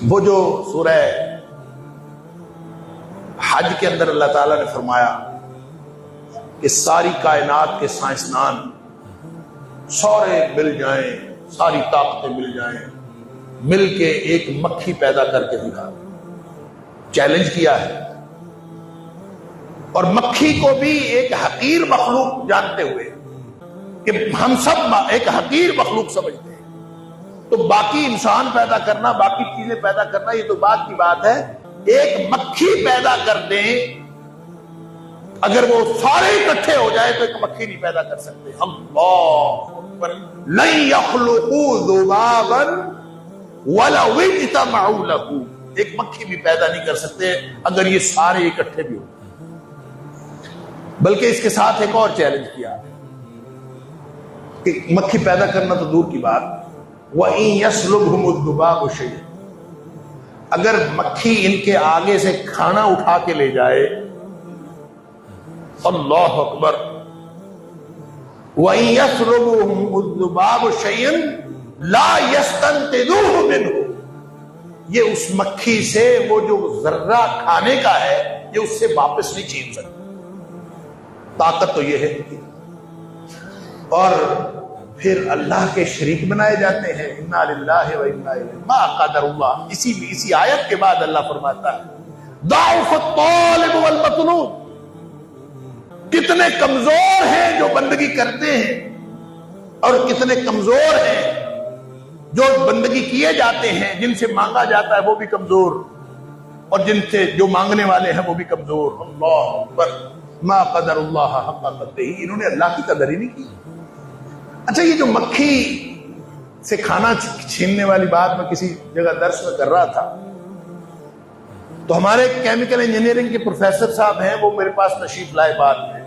وہ جو سورہ حج کے اندر اللہ تعالیٰ نے فرمایا کہ ساری کائنات کے سائنسدان سارے مل جائیں، ساری طاقتیں مل جائیں، مل کے ایک مکھی پیدا کر کے دکھا، چیلنج کیا ہے، اور مکھی کو بھی ایک حقیر مخلوق جانتے ہوئے کہ ہم سب ایک حقیر مخلوق سمجھتے ہیں، تو باقی انسان پیدا کرنا، باقی چیزیں پیدا کرنا یہ تو بات کی بات ہے، ایک مکھی پیدا کر دیں، اگر وہ سارے اکٹھے ہو جائے تو ایک مکھی نہیں پیدا کر سکتے۔ اللہ اکبر، لن یخلقوا ذبابا ولو اجتمعوا له، ایک مکھی بھی پیدا نہیں کر سکتے اگر یہ سارے اکٹھے بھی ہو۔ بلکہ اس کے ساتھ ایک اور چیلنج کیا کہ مکھی پیدا کرنا تو دور کی بات، وَإِن يَسْلُبْهُمُ الذُّبَابُ شَيْئًا، اگر مکھی ان کے آگے سے کھانا اٹھا کے لے جائے، اللہ اکبر، وَإِن يَسْلُبْهُمُ الذُّبَابُ شَيْئًا لَا يَسْتَنْقِذُوهُ مِنْهُ، یہ اس مکھی سے وہ جو ذرہ کھانے کا ہے یہ اس سے واپس نہیں چھین سکتے، طاقت تو یہ ہے۔ اور پھر اللہ کے شریک بنائے جاتے ہیں، انا للہ و انا الیہ ما قدر اللہ، اسی آیت کے بعد اللہ فرماتا ہے ضعف الطالب والمطلوب، کتنے کمزور ہیں جو بندگی کرتے ہیں اور کتنے کمزور ہیں جو بندگی کیے جاتے ہیں، جن سے مانگا جاتا ہے وہ بھی کمزور، اور جن سے جو مانگنے والے ہیں وہ بھی کمزور۔ اللہ اکبر، ما قدر اللہ حق قدرہ، انہوں نے اللہ کی قدر ہی نہیں کی۔ اچھا، یہ جو مکھی سے کھانا چھیننے والی بات میں کسی جگہ درس میں کر رہا تھا، تو ہمارے کیمیکل انجینئرنگ کے پروفیسر صاحب ہیں، وہ میرے پاس تشریف لائے بعد میں،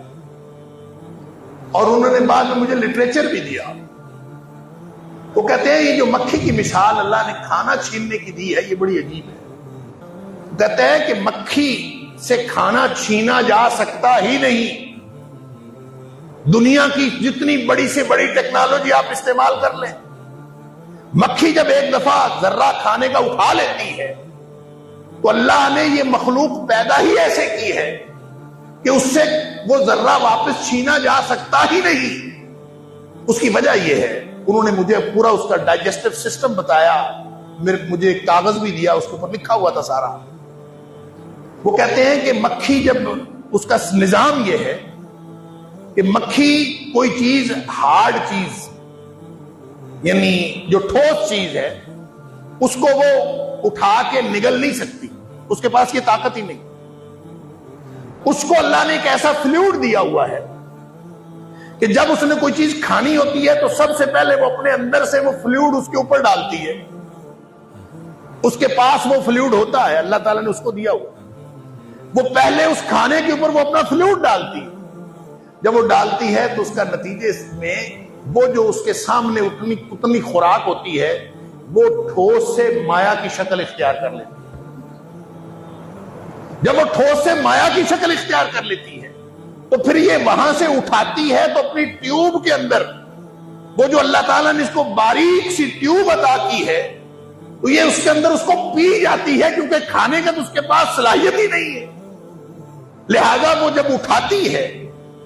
اور انہوں نے بعد میں مجھے لٹریچر بھی دیا۔ وہ کہتے ہیں یہ جو مکھی کی مثال اللہ نے کھانا چھیننے کی دی ہے یہ بڑی عجیب ہے۔ کہتے ہیں کہ مکھی سے کھانا چھینا جا سکتا ہی نہیں، دنیا کی جتنی بڑی سے بڑی ٹیکنالوجی آپ استعمال کر لیں، مکھی جب ایک دفعہ ذرہ کھانے کا اٹھا لیتی ہے تو اللہ نے یہ مخلوق پیدا ہی ایسے کی ہے کہ اس سے وہ ذرہ واپس چھینا جا سکتا ہی نہیں۔ اس کی وجہ یہ ہے، انہوں نے مجھے پورا اس کا ڈائجسٹو سسٹم بتایا، مجھے ایک کاغذ بھی دیا، اس کے اوپر لکھا ہوا تھا سارا۔ وہ کہتے ہیں کہ مکھی جب اس کا نظام یہ ہے کہ مکھی کوئی چیز، ہارڈ چیز یعنی جو ٹھوس چیز ہے، اس کو وہ اٹھا کے نگل نہیں سکتی، اس کے پاس یہ طاقت ہی نہیں۔ اس کو اللہ نے ایک ایسا فلوئڈ دیا ہوا ہے کہ جب اس نے کوئی چیز کھانی ہوتی ہے تو سب سے پہلے وہ اپنے اندر سے وہ فلوئڈ اس کے اوپر ڈالتی ہے، اس کے پاس وہ فلوئڈ ہوتا ہے، اللہ تعالیٰ نے اس کو دیا ہوا، وہ پہلے اس کھانے کے اوپر وہ اپنا فلوئڈ ڈالتی ہے، جب وہ ڈالتی ہے تو اس کا نتیجے میں وہ جو اس کے سامنے اتنی خوراک ہوتی ہے وہ ٹھوس سے مایا کی شکل اختیار کر لیتی ہے۔ جب وہ ٹھوس سے مایا کی شکل اختیار کر لیتی ہے تو پھر یہ وہاں سے اٹھاتی ہے تو اپنی ٹیوب کے اندر، وہ جو اللہ تعالیٰ نے اس کو باریک سی ٹیوب عطا کی ہے، تو یہ اس کے اندر اس کو پی جاتی ہے، کیونکہ کھانے کا تو اس کے پاس صلاحیت ہی نہیں ہے، لہذا وہ جب اٹھاتی ہے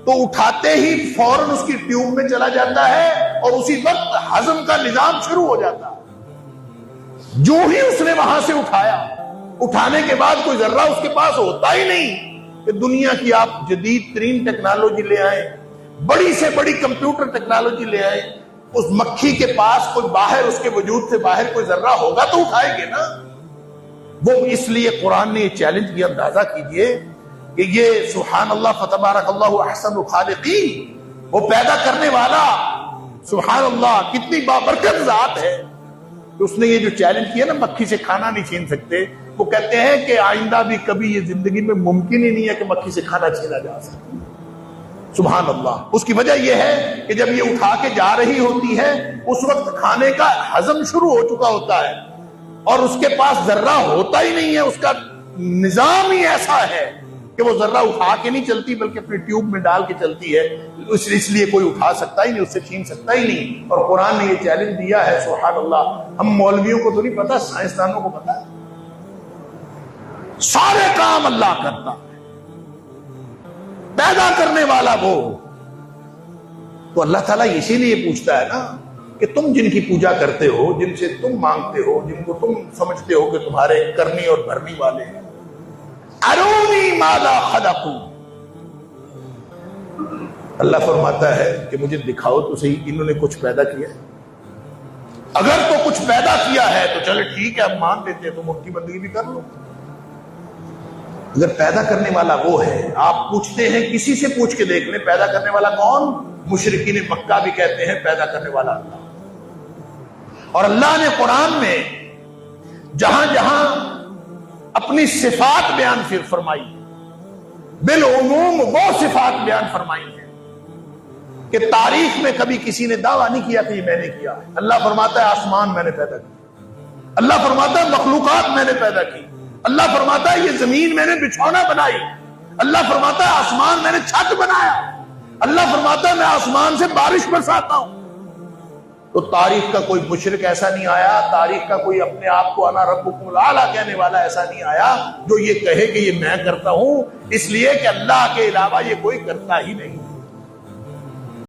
تو اٹھاتے ہی فوراً اس کی ٹیوب میں چلا جاتا ہے اور اسی وقت ہضم کا نظام شروع ہو جاتا ہے۔ جو ہی اس نے وہاں سے اٹھایا، اٹھانے کے بعد کوئی ذرہ اس کے پاس ہوتا ہی نہیں کہ دنیا کی آپ جدید ترین ٹیکنالوجی لے آئیں، بڑی سے بڑی کمپیوٹر ٹیکنالوجی لے آئیں، اس مکھی کے پاس کوئی باہر، اس کے وجود سے باہر کوئی ذرہ ہوگا تو اٹھائیں گے نا۔ وہ اس لیے قرآن نے یہ چیلنج کیا، اندازہ کیجئے کہ یہ سبحان اللہ فتبارک اللہ احسن الخالقین، وہ پیدا کرنے والا سبحان اللہ کتنی بابرکت ذات ہے کہ اس نے یہ جو چیلنج کیا نا مکھی سے کھانا نہیں چھین سکتے، وہ کہتے ہیں کہ آئندہ بھی کبھی یہ زندگی میں ممکن ہی نہیں ہے کہ مکھی سے کھانا چھینا جا سکے۔ سبحان اللہ۔ اس کی وجہ یہ ہے کہ جب یہ اٹھا کے جا رہی ہوتی ہے اس وقت کھانے کا ہضم شروع ہو چکا ہوتا ہے اور اس کے پاس ذرہ ہوتا ہی نہیں ہے، اس کا نظام ہی ایسا ہے کہ وہ ذرہ اٹھا کے نہیں چلتی بلکہ اپنی ٹیوب میں ڈال کے چلتی ہے، اس لیے کوئی اٹھا سکتا ہی نہیں، اس سے چھین سکتا ہی نہیں۔ اور قرآن نے یہ چیلنج دیا ہے، سبحان اللہ۔ ہم مولویوں کو تو نہیں پتا، سائنسدانوں کو پتا ہے۔ سارے کام اللہ کرتا ہے، پیدا کرنے والا وہ۔ تو اللہ تعالیٰ اسی لیے پوچھتا ہے نا کہ تم جن کی پوجا کرتے ہو، جن سے تم مانگتے ہو، جن کو تم سمجھتے ہو کہ تمہارے کرنی اور بھرنی والے ہیں، ارونی ماذا خلقوا، اللہ فرماتا ہے کہ مجھے دکھاؤ تو صحیح انہوں نے کچھ پیدا کیا ہے۔ اگر تو کچھ پیدا کیا ہے تو چلے ٹھیک ہے، ہم مان لیتے ہیں، تم ان کی بندگی بھی کر لو۔ اگر پیدا کرنے والا وہ ہے، آپ پوچھتے ہیں کسی سے پوچھ کے دیکھ لیں پیدا کرنے والا کون؟ مشرکین مکہ بھی کہتے ہیں پیدا کرنے والا اللہ۔ اور اللہ نے قرآن میں جہاں جہاں اپنی صفات بیان فرمائی، بالعموم وہ صفات بیان فرمائی ہیں کہ تاریخ میں کبھی کسی نے دعویٰ نہیں کیا کہ یہ میں نے کیا ہے۔ اللہ فرماتا ہے آسمان میں نے پیدا کیا، اللہ فرماتا ہے مخلوقات میں نے پیدا کی، اللہ فرماتا ہے یہ زمین میں نے بچھونا بنائی، اللہ فرماتا ہے آسمان میں نے چھت بنایا، اللہ فرماتا ہے میں آسمان سے بارش برساتا ہوں۔ تو تاریخ کا کوئی مشرک ایسا نہیں آیا، تاریخ کا کوئی اپنے آپ کو انا ربکم الاعلی کہنے والا ایسا نہیں آیا جو یہ کہے کہ یہ میں کرتا ہوں، اس لیے کہ اللہ کے علاوہ یہ کوئی کرتا ہی نہیں۔